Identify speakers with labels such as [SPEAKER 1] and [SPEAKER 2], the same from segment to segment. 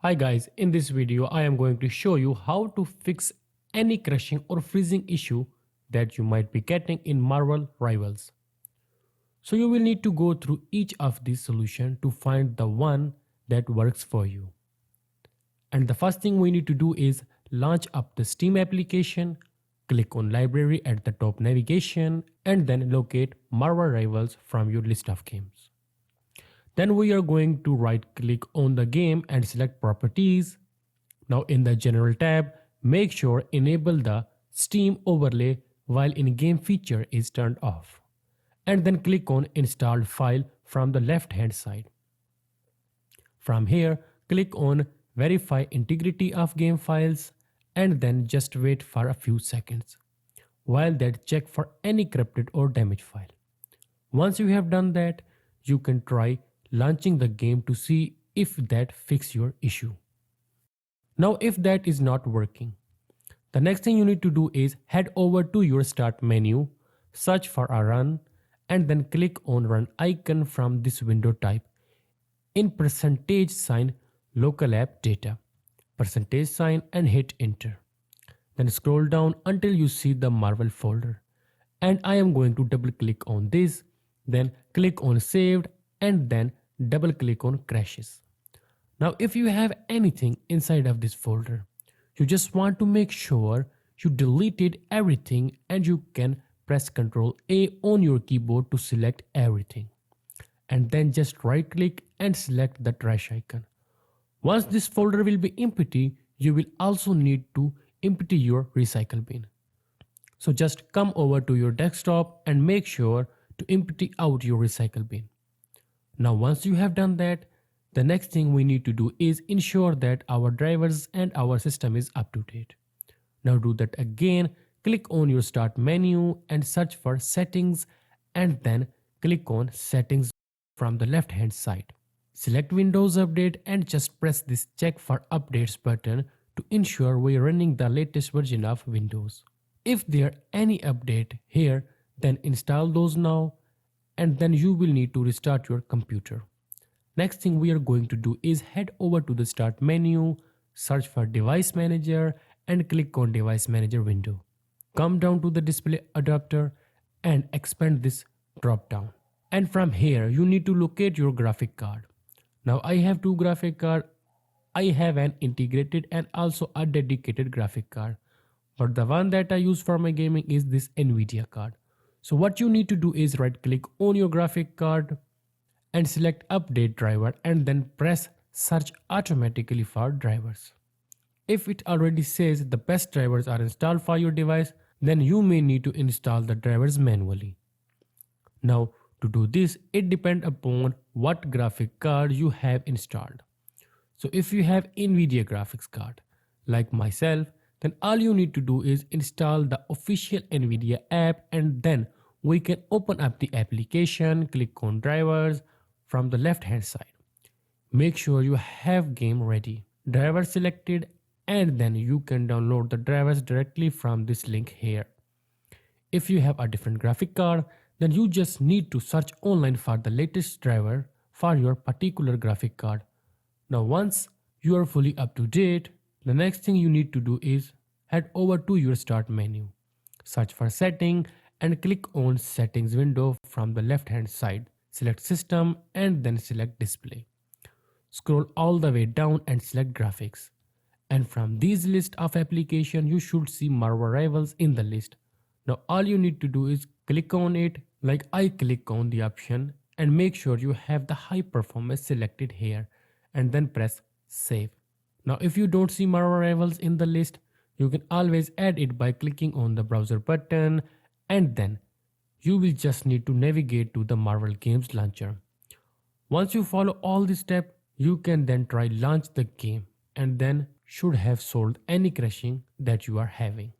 [SPEAKER 1] Hi guys, in this video I am going to show you how to fix any crashing or freezing issue that you might be getting in Marvel Rivals. So you will need to go through each of these solutions to find the one that works for you. And the first thing we need to do is launch up the Steam application, click on library at the top navigation and then locate Marvel Rivals from your list of games. Then we are going to right click on the game and select properties. Now in the general tab, make sure enable the Steam overlay while in-game feature is turned off. And then click on installed file from the left hand side. From here, click on verify integrity of game files and then just wait for a few seconds. While that check for any corrupted or damaged file. Once you have done that, you can try launching the game to see if that fix your issue. Now if that is not working, the next thing you need to do is head over to your start menu, search for a run and then click on run icon from this window type in percentage sign local app data, percentage sign and hit enter. Then scroll down until you see the Marvel folder and I am going to double click on this, then click on saved and then double click on crashes. Now if you have anything inside of this folder, you just want to make sure you deleted everything and you can press Ctrl A on your keyboard to select everything. And then just right click and select the trash icon. Once this folder will be empty, you will also need to empty your recycle bin. So just come over to your desktop and make sure to empty out your recycle bin. Now once you have done that, the next thing we need to do is ensure that our drivers and our system is up to date. Now do that again, click on your start menu and search for settings and then click on settings from the left hand side. Select Windows Update and just press this check for updates button to ensure we are running the latest version of Windows. If there are any update here, then install those now and then you will need to restart your computer. Next thing we are going to do is head over to the start menu, search for device manager and click on device manager window. Come down to the display adapter and expand this drop down. And from here you need to locate your graphic card. Now I have two graphic cards. I have an integrated and also a dedicated graphic card. But the one that I use for my gaming is this Nvidia card. So what you need to do is right click on your graphic card and select update driver and then press search automatically for drivers. If it already says the best drivers are installed for your device, then you may need to install the drivers manually. Now to do this, it depends upon what graphic card you have installed. So if you have Nvidia graphics card like myself, then all you need to do is install the official Nvidia app and then we can open up the application, click on drivers from the left hand side. Make sure you have game ready, driver selected and then you can download the drivers directly from this link here. If you have a different graphic card, then you just need to search online for the latest driver for your particular graphic card. Now once you are fully up to date, the next thing you need to do is head over to your start menu, search for setting and click on settings window from the left hand side. Select system and then select display. Scroll all the way down and select graphics. And from this list of applications you should see Marvel Rivals in the list. Now all you need to do is click on it like I click on the option and make sure you have the high performance selected here and then press save. Now if you don't see Marvel Rivals in the list, you can always add it by clicking on the browser button and then you will just need to navigate to the Marvel Games launcher. Once you follow all these steps, you can then try launch the game and then should have solved any crashing that you are having.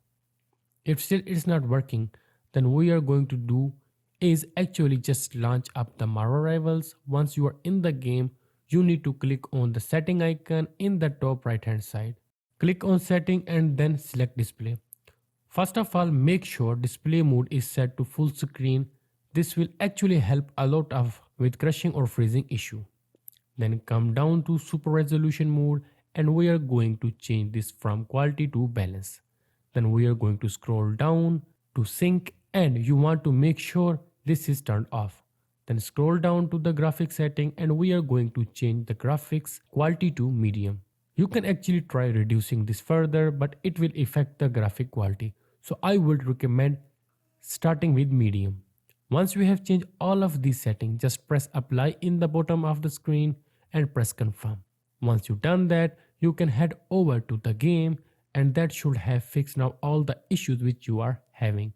[SPEAKER 1] If still it's not working, then we are going to do is actually just launch up the Marvel Rivals. Once you are in the game, you need to click on the setting icon in the top right hand side. Click on setting and then select display. First of all, make sure display mode is set to full screen. This will actually help a lot with crashing or freezing issue. Then come down to super resolution mode and we are going to change this from quality to balance. Then we are going to scroll down to sync, and you want to make sure this is turned off. Then scroll down to the graphics setting, and we are going to change the graphics quality to medium. You can actually try reducing this further, but it will affect the graphic quality. So I would recommend starting with medium. Once we have changed all of these settings, just press apply in the bottom of the screen and press confirm. Once you've done that, you can head over to the game, and that should have fixed now all the issues which you are having.